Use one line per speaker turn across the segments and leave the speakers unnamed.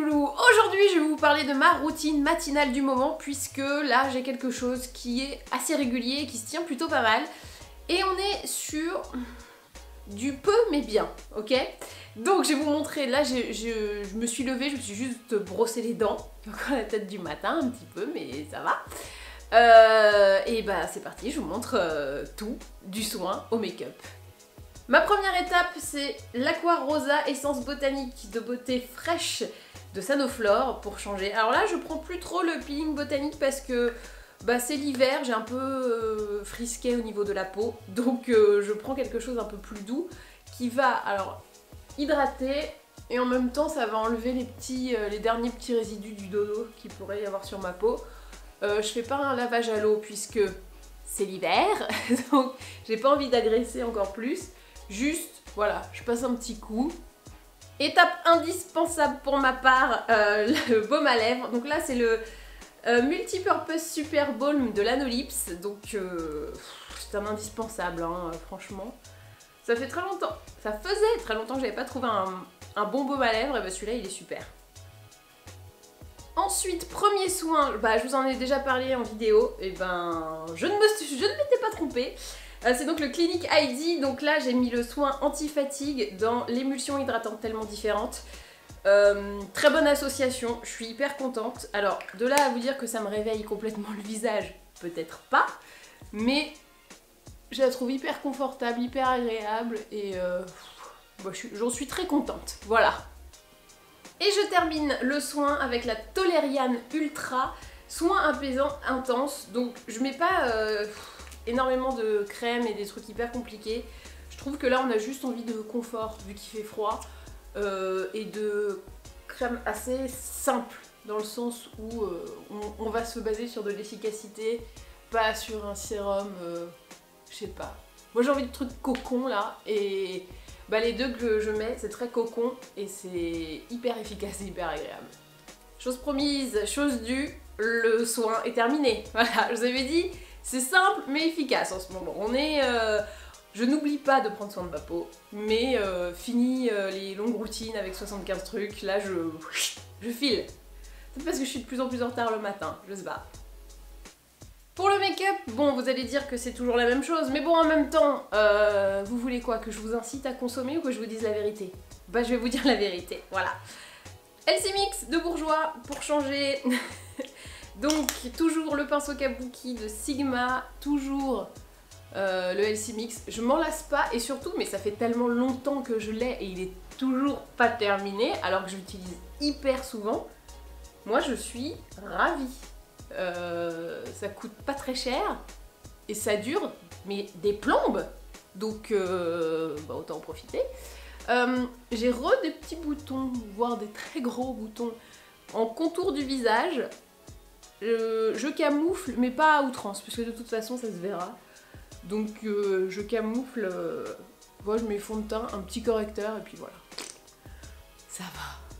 loulous. Aujourd'hui je vais vous parler de ma routine matinale du moment, puisque là j'ai quelque chose qui est assez régulier et qui se tient plutôt pas mal. Et on est sur du peu mais bien, ok? Donc je vais vous montrer, là je me suis levée, je me suis juste brossé les dents. Encore la tête du matin un petit peu, mais ça va. Et bah c'est parti, je vous montre tout, du soin au make-up. Ma première étape, c'est l'Aqua Rosa Essence Botanique de beauté fraîche de Sanoflore pour changer. Alors là, je prends plus trop le peeling botanique parce que bah, c'est l'hiver, j'ai un peu frisqué au niveau de la peau. Donc je prends quelque chose un peu plus doux qui va alors hydrater et en même temps ça va enlever les derniers petits résidus du dodo qu'il pourrait y avoir sur ma peau. Je fais pas un lavage à l'eau puisque c'est l'hiver, donc j'ai pas envie d'agresser encore plus. Juste, voilà, je passe un petit coup. Étape indispensable pour ma part, le baume à lèvres. Donc là, c'est le Multipurpose Super Balm de Lanolips. Donc, c'est un indispensable, hein, franchement. Ça fait très longtemps, ça faisait très longtemps que j'avais pas trouvé un bon baume à lèvres. Et ben celui-là, il est super. Ensuite, premier soin, bah, je vous en ai déjà parlé en vidéo. Et ben, je ne m'étais pas trompée. C'est donc le Clinique ID, donc là j'ai mis le soin anti-fatigue dans l'émulsion hydratante tellement différente. Très bonne association, je suis hyper contente. Alors de là à vous dire que ça me réveille complètement le visage, peut-être pas, mais je la trouve hyper confortable, hyper agréable et j'en suis très contente, voilà. Et je termine le soin avec la Toleriane Ultra, soin apaisant intense, donc je mets pas... énormément de crème et des trucs hyper compliqués. Je trouve que là on a juste envie de confort vu qu'il fait froid et de crème assez simple dans le sens où on va se baser sur de l'efficacité, pas sur un sérum, je sais pas. Moi j'ai envie de trucs cocon là et bah, les deux que je mets c'est très cocon et c'est hyper efficace et hyper agréable. Chose promise, chose due, le soin est terminé. Voilà, je vous avais dit. C'est simple mais efficace en ce moment. Je n'oublie pas de prendre soin de ma peau, mais fini les longues routines avec 75 trucs, là je file. C'est parce que je suis de plus en plus en retard le matin, je sais pas. Pour le make-up, bon vous allez dire que c'est toujours la même chose, mais bon en même temps, vous voulez quoi? Que je vous incite à consommer ou que je vous dise la vérité? Bah je vais vous dire la vérité, voilà. LC Mix de Bourjois pour changer. Donc toujours le pinceau kabuki de Sigma, toujours le LC Mix, je m'en lasse pas et surtout, mais ça fait tellement longtemps que je l'ai et il est toujours pas terminé alors que je l'utilise hyper souvent, moi je suis ravie. Ça coûte pas très cher et ça dure mais des plombes, donc bah, autant en profiter. J'ai des petits boutons, voire des très gros boutons en contour du visage. Je camoufle, mais pas à outrance, puisque de toute façon ça se verra. Donc je camoufle, moi je mets fond de teint, un petit correcteur, et puis voilà. Ça va.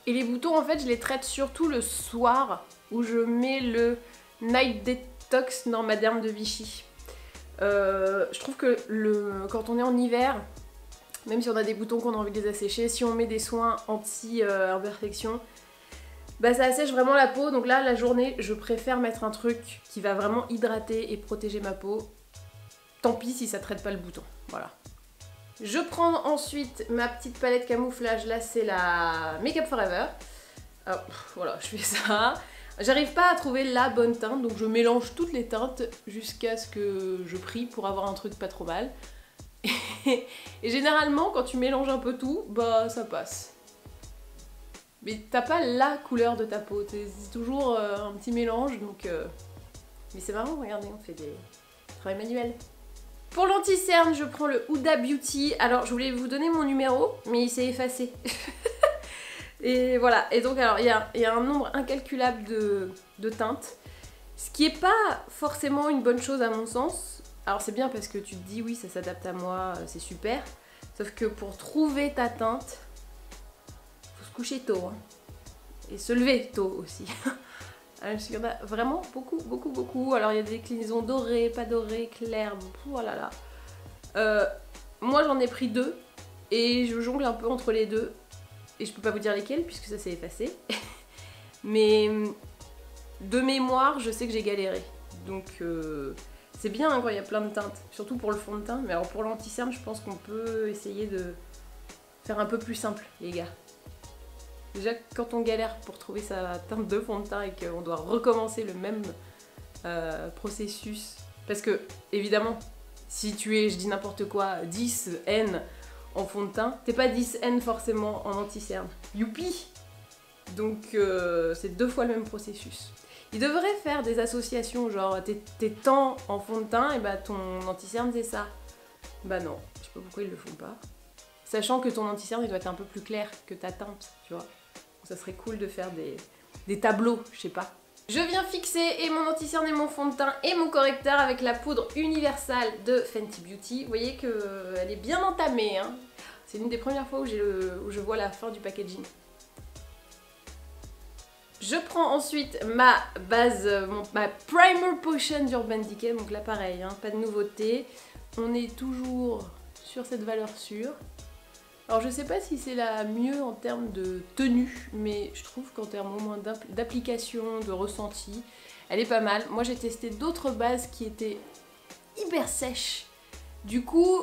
Et les boutons, en fait, je les traite surtout le soir, où je mets le Night Detox dans ma derme de Vichy. Je trouve que quand on est en hiver, même si on a des boutons qu'on a envie de les assécher, si on met des soins anti-imperfection, bah ça assèche vraiment la peau, donc là la journée je préfère mettre un truc qui va vraiment hydrater et protéger ma peau. Tant pis si ça traite pas le bouton, voilà. Je prends ensuite ma petite palette camouflage, là c'est la Make Up Forever. Alors, voilà, je fais ça. J'arrive pas à trouver la bonne teinte, donc je mélange toutes les teintes jusqu'à ce que je prie pour avoir un truc pas trop mal. Et généralement quand tu mélanges un peu tout, bah ça passe. Mais t'as pas la couleur de ta peau, c'est toujours un petit mélange, donc... Mais c'est marrant, regardez, on fait des travail manuel. Pour l'anti-cerne, je prends le Huda Beauty. Alors, je voulais vous donner mon numéro, mais il s'est effacé. Et voilà, et donc alors, il y a un nombre incalculable de teintes, ce qui est pas forcément une bonne chose à mon sens. Alors c'est bien parce que tu te dis, oui, ça s'adapte à moi, c'est super. Sauf que pour trouver ta teinte... coucher tôt hein. Et se lever tôt aussi. Il y en a vraiment beaucoup. Alors il y a des déclinaisons dorées, pas dorées, claires, oh là là. Moi j'en ai pris deux et je jongle un peu entre les deux. et je peux pas vous dire lesquels puisque ça s'est effacé. Mais de mémoire, je sais que j'ai galéré. Donc c'est bien hein, quand il y a plein de teintes, surtout pour le fond de teint. Mais alors pour l'anti-cerne, je pense qu'on peut essayer de faire un peu plus simple, les gars. Déjà, quand on galère pour trouver sa teinte de fond de teint et qu'on doit recommencer le même processus, parce que, évidemment, si tu es, je dis n'importe quoi, 10N en fond de teint, t'es pas 10N forcément en anti-cerne. Youpi! Donc, c'est 2 fois le même processus. Ils devraient faire des associations, genre, t'es tant en fond de teint, et bah ton anti-cerne c'est ça. Bah non, je sais pas pourquoi ils le font pas. Sachant que ton anti-cerne il doit être un peu plus clair que ta teinte, tu vois. Ça serait cool de faire des tableaux, je sais pas. Je viens fixer et mon anti-cerne et mon fond de teint et mon correcteur avec la poudre universelle de Fenty Beauty. Vous voyez qu'elle est bien entamée, hein. C'est l'une des premières fois où je vois la fin du packaging. Je prends ensuite ma base, ma Primer Potion d'Urban Decay. Donc là pareil, hein, pas de nouveauté. On est toujours sur cette valeur sûre. Alors je sais pas si c'est la mieux en termes de tenue, mais je trouve qu'en termes au moins d'application, de ressenti, elle est pas mal. Moi j'ai testé d'autres bases qui étaient hyper sèches. Du coup,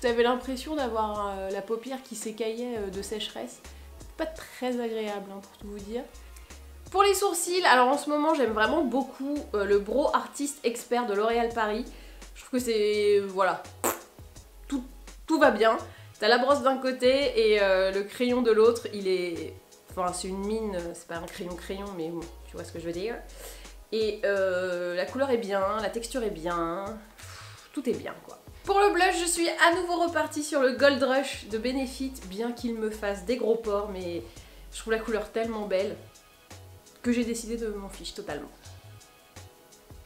t'avais l'impression d'avoir la paupière qui s'écaillait de sécheresse. Pas très agréable hein, pour tout vous dire. Pour les sourcils, alors en ce moment j'aime vraiment beaucoup le Brow Artist Expert de L'Oréal Paris. Je trouve que c'est... voilà, tout va bien. T'as la brosse d'un côté et le crayon de l'autre, il est... Enfin, c'est une mine, c'est pas un crayon, mais bon, tu vois ce que je veux dire. Et la couleur est bien, la texture est bien, tout est bien, quoi. Pour le blush, je suis à nouveau repartie sur le Gold Rush de Benefit, bien qu'il me fasse des gros pores, mais je trouve la couleur tellement belle que j'ai décidé de m'en fiche totalement.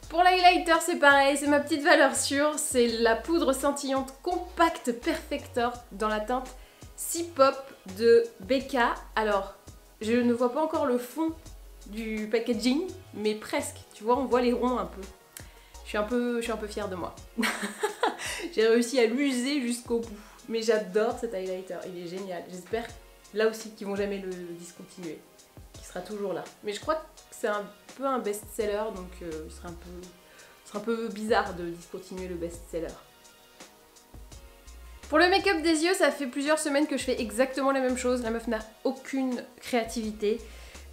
Pour l'highlighter, c'est pareil, c'est ma petite valeur sûre, c'est la poudre scintillante Compact Perfector dans la teinte C Pop de Becca. Alors, je ne vois pas encore le fond du packaging, mais presque, tu vois, on voit les ronds un peu. Je suis un peu fière de moi. J'ai réussi à l'user jusqu'au bout. Mais j'adore cet highlighter, il est génial. J'espère là aussi qu'ils vont jamais le discontinuer, qu'il sera toujours là. Mais je crois que c'est un peu un best-seller, donc ce serait un peu bizarre de discontinuer le best-seller. Pour le make-up des yeux, ça fait plusieurs semaines que je fais exactement la même chose. La meuf n'a aucune créativité.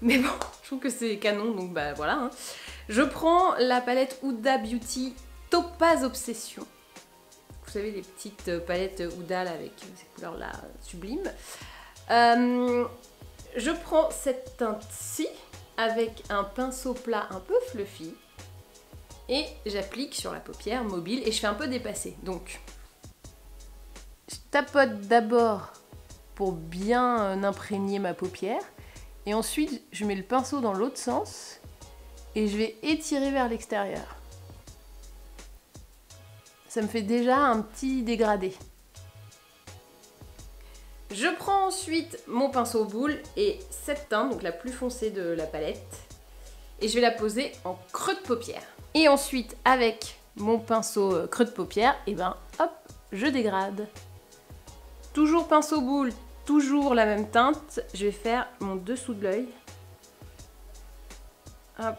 Mais bon, je trouve que c'est canon, donc bah voilà. Hein. Je prends la palette Huda Beauty Topaz Obsession. Vous savez, les petites palettes Huda là, avec ces couleurs-là sublimes. Je prends cette teinte-ci avec un pinceau plat un peu fluffy. Et j'applique sur la paupière mobile et je fais un peu dépasser. Donc, je tapote d'abord pour bien imprégner ma paupière. Et ensuite, je mets le pinceau dans l'autre sens et je vais étirer vers l'extérieur. Ça me fait déjà un petit dégradé. Je prends ensuite mon pinceau boule et cette teinte, donc la plus foncée de la palette, et je vais la poser en creux de paupière. Et ensuite, avec mon pinceau creux de paupière, et ben hop, je dégrade. Toujours pinceau boule, toujours la même teinte. Je vais faire mon dessous de l'œil. Hop.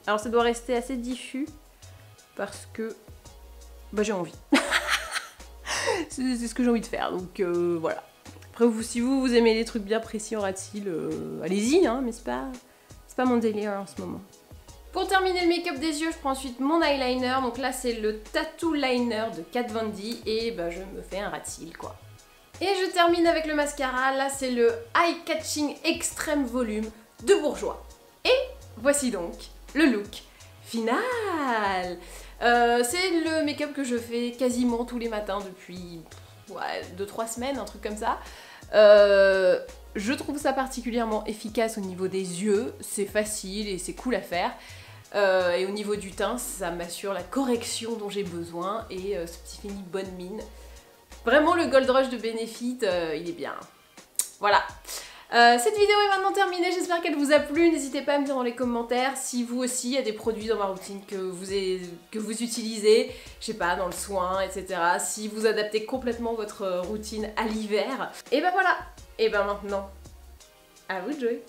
Alors ça doit rester assez diffus parce que bah, j'ai envie. C'est ce que j'ai envie de faire, donc voilà. Après, si vous aimez les trucs bien précis en ras de cils, allez-y, hein, mais c'est pas mon délire en ce moment. Pour terminer le make-up des yeux, je prends ensuite mon eyeliner. Donc là, c'est le Tattoo Liner de Kat Von D et bah, je me fais un ras de cils, quoi. Et je termine avec le mascara. Là, c'est le Eye Catching Extreme Volume de Bourjois. Et voici donc le look final. C'est le make-up que je fais quasiment tous les matins depuis 2-3 semaines, un truc comme ça. Je trouve ça particulièrement efficace au niveau des yeux, c'est facile et c'est cool à faire. Et au niveau du teint, ça m'assure la correction dont j'ai besoin et ce petit fini bonne mine. Vraiment le Gold Rush de Benefit, il est bien. Voilà. Cette vidéo est maintenant terminée, j'espère qu'elle vous a plu. N'hésitez pas à me dire dans les commentaires si vous aussi il y a des produits dans ma routine que vous utilisez, je sais pas, dans le soin, etc. Si vous adaptez complètement votre routine à l'hiver. Et ben voilà, Et ben maintenant, à vous de jouer.